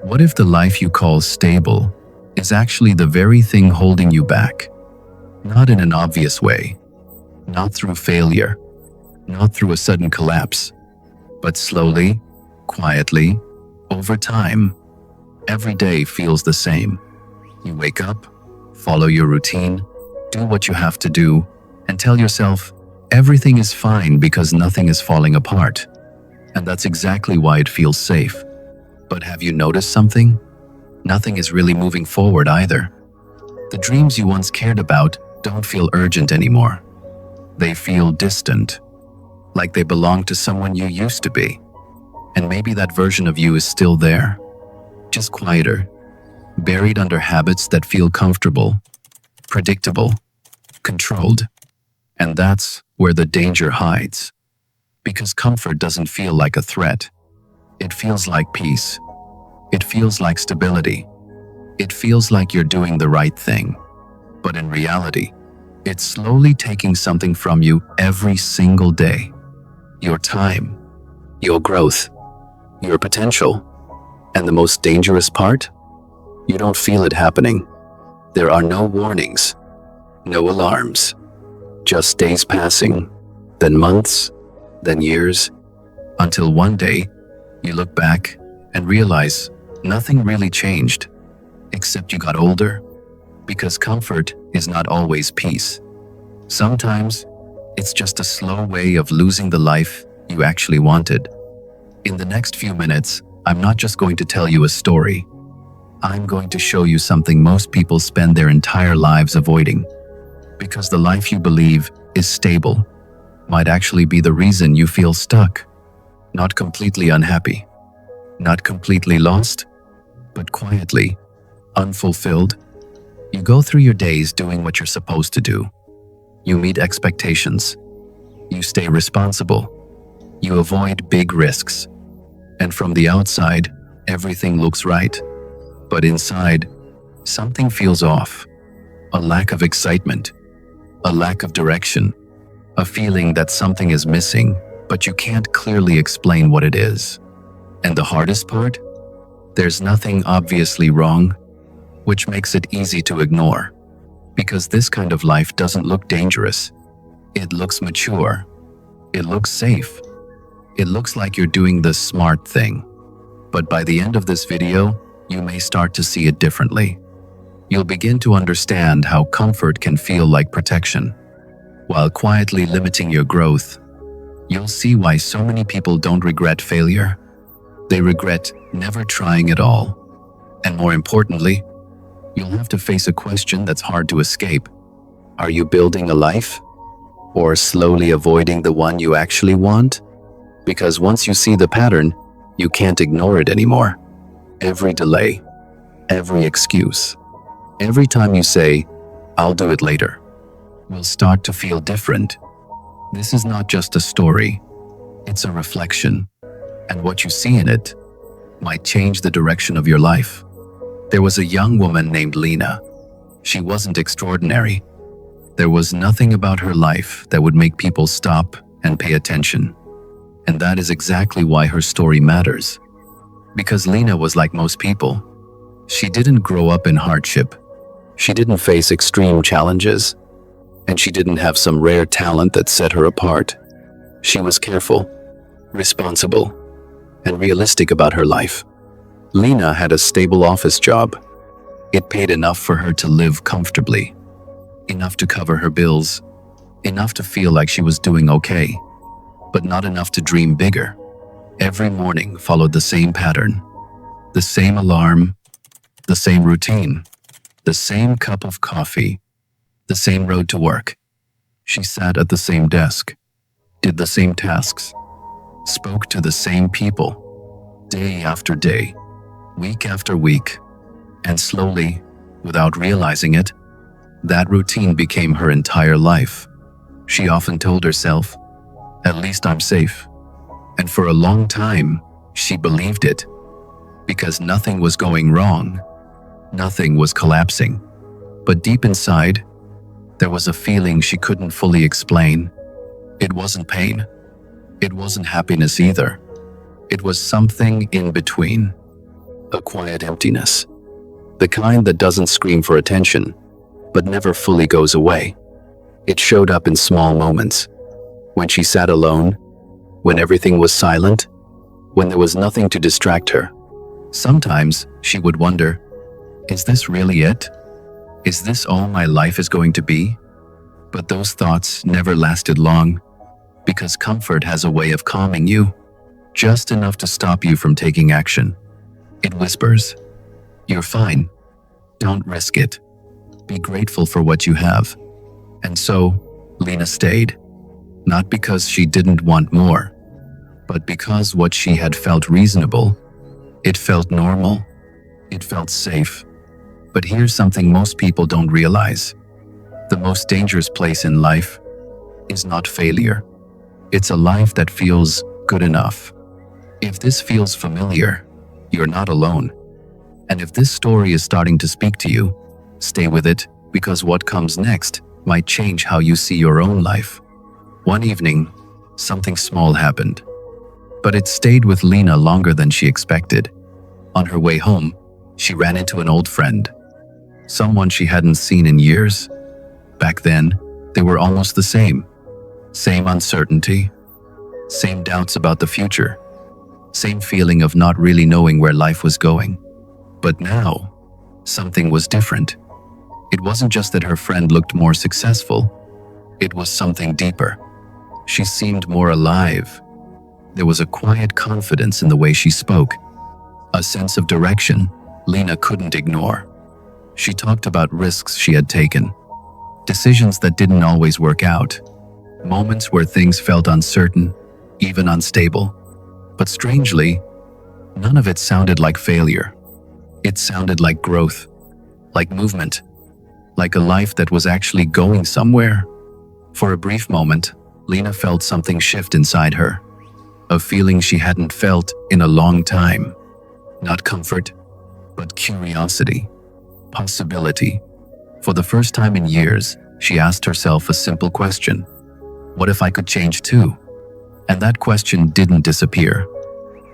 What if the life you call stable is actually the very thing holding you back? Not in an obvious way, not through failure, not through a sudden collapse, but slowly, quietly, over time. Every day feels the same. You wake up, follow your routine, do what you have to do, and tell yourself everything is fine because nothing is falling apart. And that's exactly why it feels safe. But have you noticed something? Nothing is really moving forward either. The dreams you once cared about don't feel urgent anymore. They feel distant, like they belong to someone you used to be. And maybe that version of you is still there, just quieter, buried under habits that feel comfortable, predictable, controlled. And that's where the danger hides. Because comfort doesn't feel like a threat. It feels like peace. It feels like stability. It feels like you're doing the right thing. But in reality, it's slowly taking something from you every single day. Your time, your growth, your potential. And the most dangerous part? You don't feel it happening. There are no warnings, no alarms. Just days passing, then months, then years, until one day you look back and realize nothing really changed, except you got older, because comfort is not always peace. Sometimes it's just a slow way of losing the life you actually wanted. In the next few minutes, I'm not just going to tell you a story. I'm going to show you something most people spend their entire lives avoiding. Because the life you believe is stable might actually be the reason you feel stuck. Not completely unhappy, not completely lost, but quietly unfulfilled. You go through your days doing what you're supposed to do. You meet expectations. You stay responsible. You avoid big risks. And from the outside, everything looks right. But inside, something feels off. A lack of excitement, a lack of direction, a feeling that something is missing, but you can't clearly explain what it is. And the hardest part? There's nothing obviously wrong, which makes it easy to ignore. Because this kind of life doesn't look dangerous. It looks mature. It looks safe. It looks like you're doing the smart thing. But by the end of this video, you may start to see it differently. You'll begin to understand how comfort can feel like protection, while quietly limiting your growth. You'll see why so many people don't regret failure. They regret never trying at all. And more importantly, you'll have to face a question that's hard to escape. Are you building a life? Or slowly avoiding the one you actually want? Because once you see the pattern, you can't ignore it anymore. Every delay, every excuse, every time you say, "I'll do it later," will start to feel different. This is not just a story, it's a reflection. And what you see in it might change the direction of your life. There was a young woman named Lena. She wasn't extraordinary. There was nothing about her life that would make people stop and pay attention. And that is exactly why her story matters. Because Lena was like most people. She didn't grow up in hardship. She didn't face extreme challenges. And she didn't have some rare talent that set her apart. She was careful, responsible, and realistic about her life. Lena had a stable office job. It paid enough for her to live comfortably, enough to cover her bills, enough to feel like she was doing okay, but not enough to dream bigger. Every morning followed the same pattern, the same alarm, the same routine, the same cup of coffee, the same road to work. She sat at the same desk, did the same tasks, spoke to the same people, day after day, week after week, and slowly, without realizing it, that routine became her entire life. She often told herself, "At least I'm safe." And for a long time, she believed it. Because nothing was going wrong. Nothing was collapsing. But deep inside, there was a feeling she couldn't fully explain. It wasn't pain. It wasn't happiness either. It was something in between. A quiet emptiness. The kind that doesn't scream for attention, but never fully goes away. It showed up in small moments. When she sat alone, when everything was silent, when there was nothing to distract her. Sometimes she would wonder, is this really it? Is this all my life is going to be? But those thoughts never lasted long, because comfort has a way of calming you, just enough to stop you from taking action. It whispers, "You're fine. Don't risk it. Be grateful for what you have." And so, Lena stayed, not because she didn't want more, but because what she had felt reasonable. It felt normal. It felt safe. But here's something most people don't realize. The most dangerous place in life is not failure. It's a life that feels good enough. If this feels familiar, you're not alone. And if this story is starting to speak to you, stay with it, because what comes next might change how you see your own life. One evening, something small happened, but it stayed with Lena longer than she expected. On her way home, she ran into an old friend, someone she hadn't seen in years. Back then, they were almost the same. Same uncertainty, same doubts about the future, same feeling of not really knowing where life was going. But now, something was different. It wasn't just that her friend looked more successful. It was something deeper. She seemed more alive. There was a quiet confidence in the way she spoke, a sense of direction Lena couldn't ignore. She talked about risks she had taken, decisions that didn't always work out, moments where things felt uncertain, even unstable. But strangely, none of it sounded like failure. It sounded like growth, like movement, like a life that was actually going somewhere. For a brief moment, Lena felt something shift inside her, a feeling she hadn't felt in a long time. Not comfort, but curiosity, possibility. For the first time in years, she asked herself a simple question: what if I could change too? And that question didn't disappear.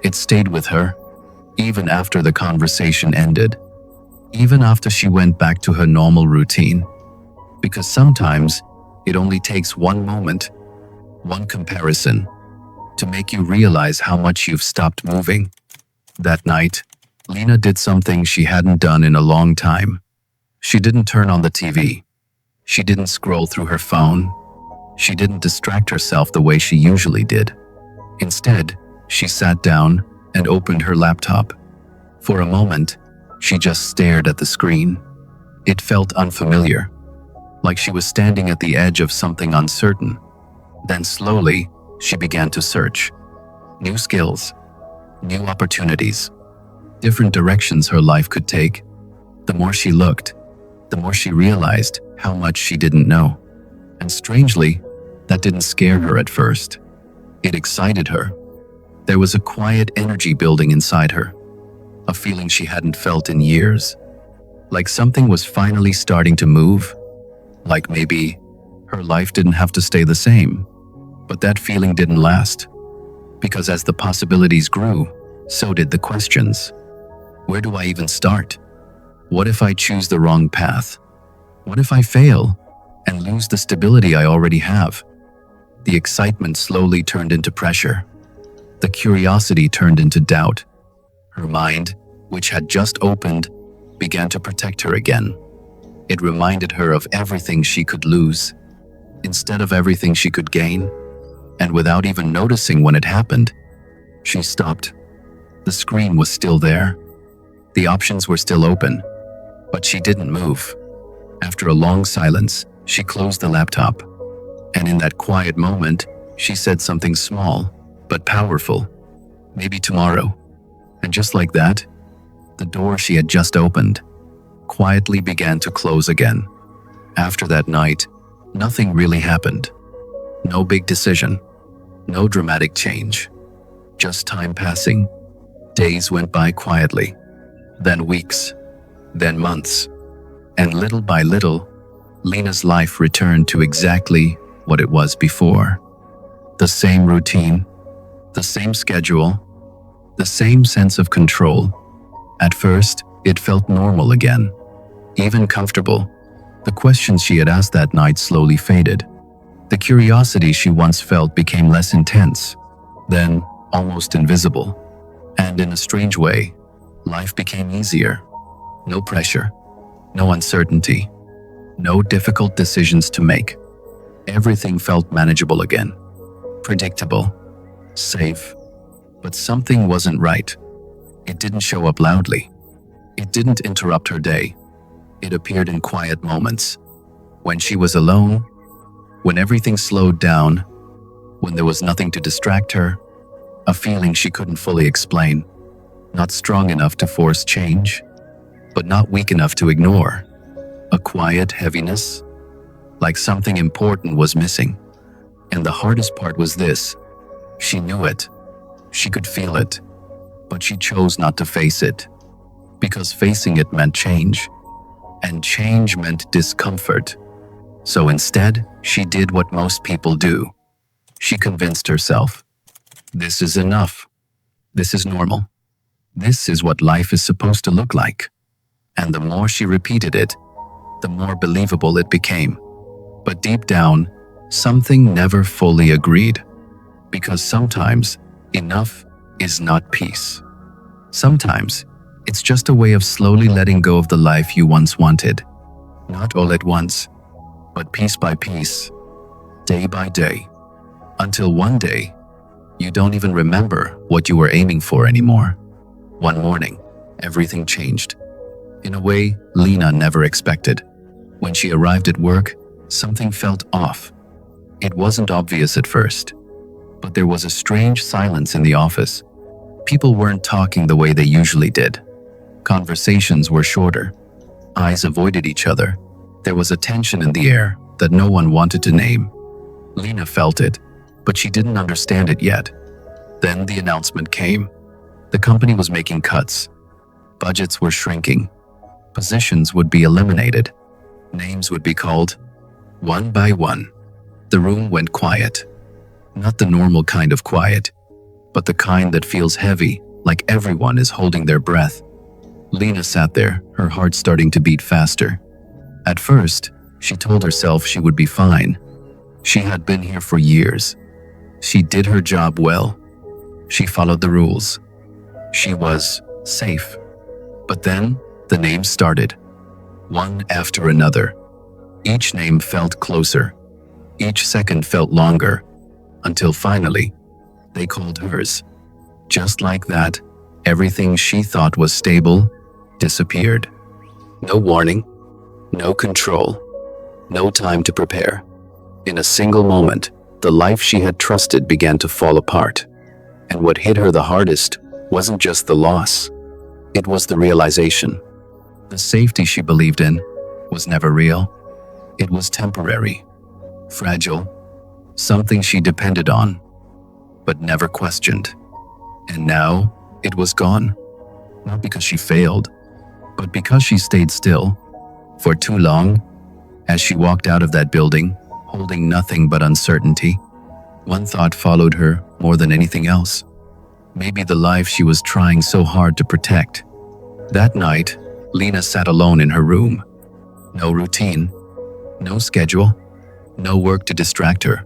It stayed with her, even after the conversation ended, even after she went back to her normal routine. Because sometimes it only takes one moment, one comparison, to make you realize how much you've stopped moving. That night, Lena did something she hadn't done in a long time. She didn't turn on the TV. She didn't scroll through her phone. She didn't distract herself the way she usually did. Instead, she sat down and opened her laptop. For a moment, she just stared at the screen. It felt unfamiliar, like she was standing at the edge of something uncertain. Then slowly, she began to search. New skills, new opportunities, different directions her life could take. The more she looked, the more she realized how much she didn't know. And strangely, that didn't scare her at first. It excited her. There was a quiet energy building inside her, a feeling she hadn't felt in years. Like something was finally starting to move. Like maybe her life didn't have to stay the same. But that feeling didn't last. Because as the possibilities grew, so did the questions. Where do I even start? What if I choose the wrong path? What if I fail and lose the stability I already have? The excitement slowly turned into pressure. The curiosity turned into doubt. Her mind, which had just opened, began to protect her again. It reminded her of everything she could lose, instead of everything she could gain. And without even noticing when it happened, she stopped. The screen was still there. The options were still open, but she didn't move. After a long silence, she closed the laptop. And in that quiet moment, she said something small, but powerful. Maybe tomorrow. And just like that, the door she had just opened quietly began to close again. After that night, nothing really happened. No big decision, no dramatic change. Just time passing. Days went by quietly, then weeks, then months. And little by little, Lena's life returned to exactly what it was before. The same routine, the same schedule, the same sense of control. At first, it felt normal again, even comfortable. The questions she had asked that night slowly faded. The curiosity she once felt became less intense, then almost invisible. And in a strange way, life became easier. No pressure, no uncertainty, no difficult decisions to make. Everything felt manageable again, predictable, safe. But something wasn't right. It didn't show up loudly. It didn't interrupt her day. It appeared in quiet moments. When she was alone, when everything slowed down, when there was nothing to distract her, a feeling she couldn't fully explain. Not strong enough to force change, but not weak enough to ignore. A quiet heaviness, like something important was missing. And the hardest part was this: she knew it. She could feel it, but she chose not to face it. Because facing it meant change, and change meant discomfort. So instead, she did what most people do. She convinced herself, this is enough. This is normal. This is what life is supposed to look like. And the more she repeated it, the more believable it became. But deep down, something never fully agreed. Because sometimes, enough is not peace. Sometimes, it's just a way of slowly letting go of the life you once wanted. Not all at once, but piece by piece, day by day, until one day, you don't even remember what you were aiming for anymore. One morning, everything changed. In a way Lena never expected. When she arrived at work, something felt off. It wasn't obvious at first, but there was a strange silence in the office. People weren't talking the way they usually did. Conversations were shorter. Eyes avoided each other. There was a tension in the air that no one wanted to name. Lena felt it, but she didn't understand it yet. Then the announcement came. The company was making cuts. Budgets were shrinking. Positions would be eliminated. Names would be called. One by one, the room went quiet. Not the normal kind of quiet, but the kind that feels heavy, like everyone is holding their breath. Lena sat there, her heart starting to beat faster. At first, she told herself she would be fine. She had been here for years. She did her job well. She followed the rules. She was safe. But then, the names started, one after another. Each name felt closer. Each second felt longer, until finally, they called hers. Just like that, everything she thought was stable disappeared. No warning, no control, no time to prepare. In a single moment, the life she had trusted began to fall apart. And what hit her the hardest wasn't just the loss. It was the realization. The safety she believed in was never real. It was temporary, fragile, something she depended on, but never questioned. And now, it was gone. Not because she failed, but because she stayed still for too long. As she walked out of that building, holding nothing but uncertainty, one thought followed her more than anything else. Maybe the life she was trying so hard to protect. That night, Lena sat alone in her room. No routine, no schedule, no work to distract her.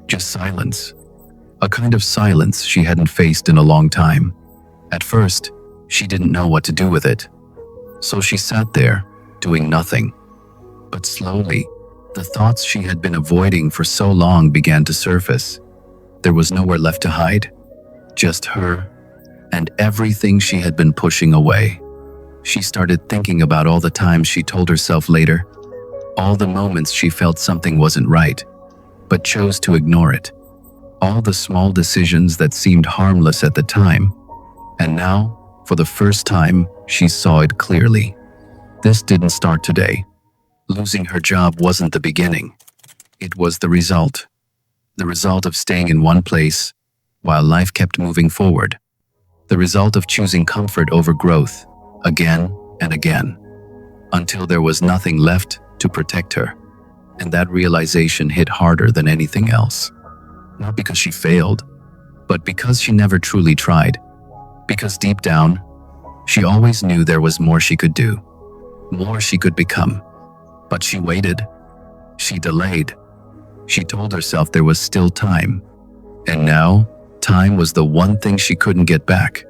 Just silence. A kind of silence she hadn't faced in a long time. At first, she didn't know what to do with it. So she sat there, doing nothing. But slowly, the thoughts she had been avoiding for so long began to surface. There was nowhere left to hide. Just her and everything she had been pushing away. She started thinking about all the times she told herself later, all the moments she felt something wasn't right, but chose to ignore it. All the small decisions that seemed harmless at the time. And now, for the first time, she saw it clearly. This didn't start today. Losing her job wasn't the beginning. It was the result. The result of staying in one place while life kept moving forward. The result of choosing comfort over growth, again and again, until there was nothing left to protect her. And that realization hit harder than anything else. Not because she failed, but because she never truly tried. Because deep down, She always knew there was more she could do, more she could become. But she waited. She delayed. She told herself there was still time. And now, time was the one thing she couldn't get back.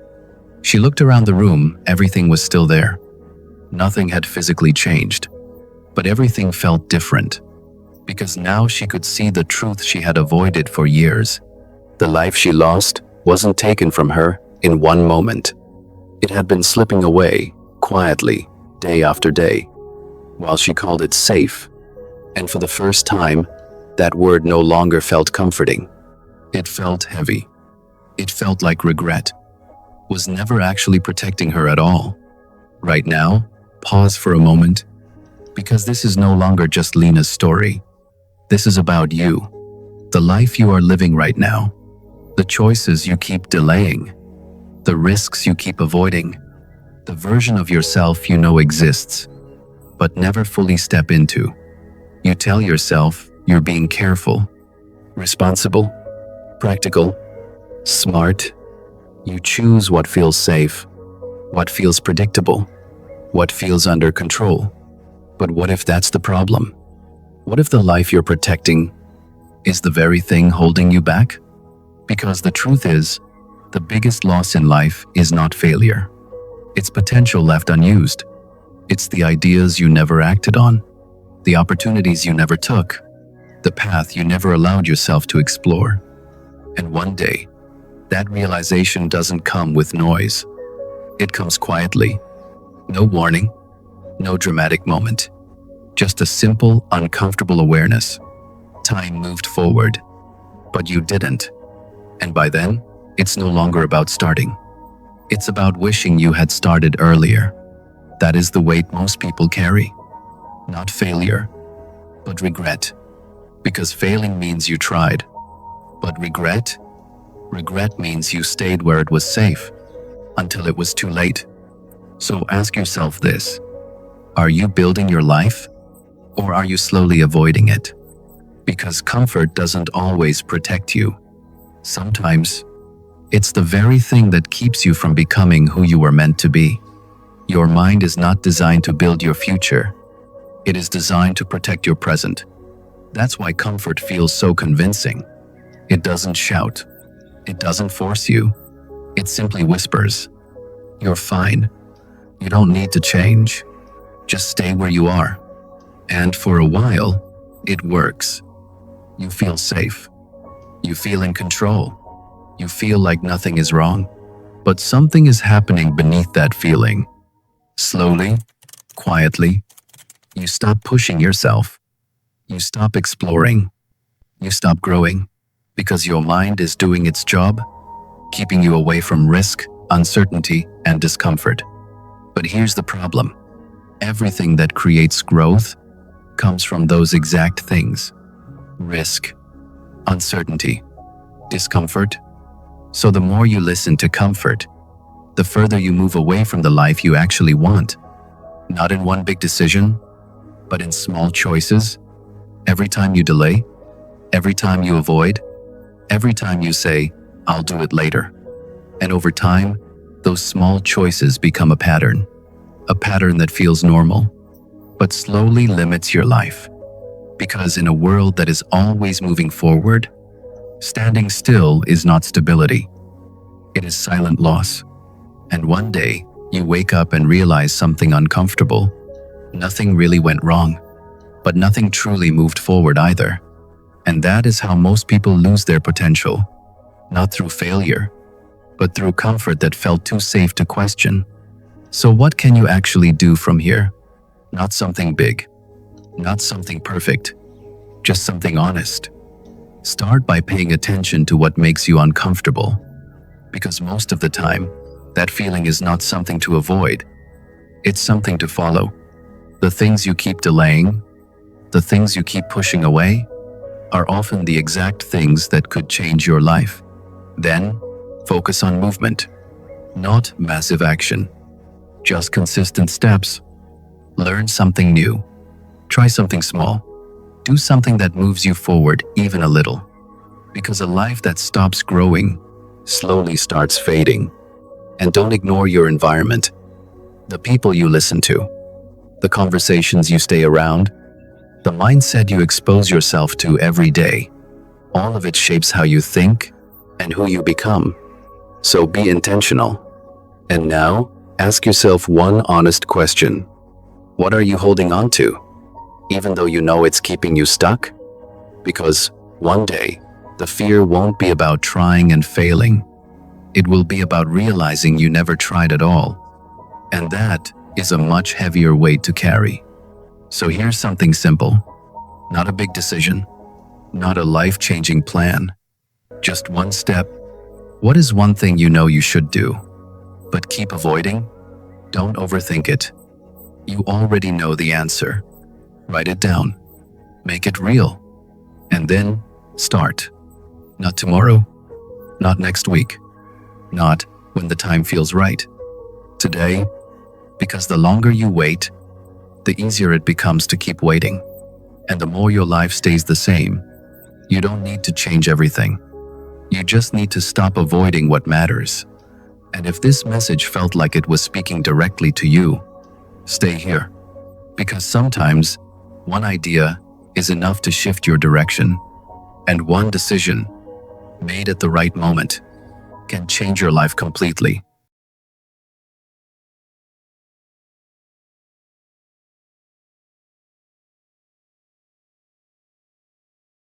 She looked around the room, everything was still there. Nothing had physically changed, but everything felt different. Because now she could see the truth she had avoided for years. The life she lost wasn't taken from her in one moment. It had been slipping away, quietly, day after day, while she called it safe. And for the first time, that word no longer felt comforting. It felt heavy. It felt like regret was never actually protecting her at all. Right now, pause for a moment, because this is no longer just Lena's story. This is about you, the life you are living right now, the choices you keep delaying, the risks you keep avoiding, the version of yourself you know exists, but never fully step into. You tell yourself you're being careful, responsible, practical, smart. You choose what feels safe, what feels predictable, what feels under control. But what if that's the problem? What if the life you're protecting is the very thing holding you back? Because the truth is, the biggest loss in life is not failure. It's potential left unused. It's the ideas you never acted on, the opportunities you never took, the path you never allowed yourself to explore. And one day, that realization doesn't come with noise. It comes quietly. No warning, no dramatic moment. Just a simple, uncomfortable awareness. Time moved forward, but you didn't. And by then, it's no longer about starting. It's about wishing you had started earlier. That is the weight most people carry. Not failure, but regret. Because failing means you tried. But regret means you stayed where it was safe, until it was too late. So ask yourself this: are you building your life, or are you slowly avoiding it? Because comfort doesn't always protect you. Sometimes, it's the very thing that keeps you from becoming who you were meant to be. Your mind is not designed to build your future. It is designed to protect your present. That's why comfort feels so convincing. It doesn't shout. It doesn't force you. It simply whispers, "You're fine. You don't need to change. Just stay where you are." And for a while, it works. You feel safe. You feel in control. You feel like nothing is wrong. But something is happening beneath that feeling. Slowly, quietly, you stop pushing yourself. You stop exploring. You stop growing. Because your mind is doing its job, keeping you away from risk, uncertainty, and discomfort. But here's the problem. Everything that creates growth comes from those exact things: risk, uncertainty, discomfort. So the more you listen to comfort, the further you move away from the life you actually want. Not in one big decision, but in small choices. Every time you delay, every time you avoid, every time you say, "I'll do it later." And over time, those small choices become a pattern that feels normal, but slowly limits your life. Because in a world that is always moving forward, standing still is not stability. It is silent loss. And one day, you wake up and realize something uncomfortable. Nothing really went wrong, but nothing truly moved forward either. And that is how most people lose their potential. Not through failure, but through comfort that felt too safe to question. So what can you actually do from here? Not something big, not something perfect, just something honest. Start by paying attention to what makes you uncomfortable. Because most of the time, that feeling is not something to avoid. It's something to follow. The things you keep delaying, the things you keep pushing away, are often the exact things that could change your life. Then, focus on movement, not massive action. Just consistent steps. Learn something new. Try something small. Do something that moves you forward even a little. Because a life that stops growing slowly starts fading. And don't ignore your environment. The people you listen to, the conversations you stay around, the mindset you expose yourself to every day, all of it shapes how you think and who you become. So be intentional. And now, ask yourself one honest question. What are you holding on to, even though you know it's keeping you stuck? Because one day, the fear won't be about trying and failing. It will be about realizing you never tried at all. And that is a much heavier weight to carry. So here's something simple. Not a big decision. Not a life-changing plan. Just one step. What is one thing you know you should do, but keep avoiding? Don't overthink it. You already know the answer. Write it down. Make it real. And then start. Not tomorrow. Not next week. Not when the time feels right. Today, because the longer you wait, the easier it becomes to keep waiting. And the more your life stays the same. You don't need to change everything. You just need to stop avoiding what matters. And if this message felt like it was speaking directly to you, stay here. Because sometimes, one idea is enough to shift your direction. And one decision, made at the right moment, can change your life completely.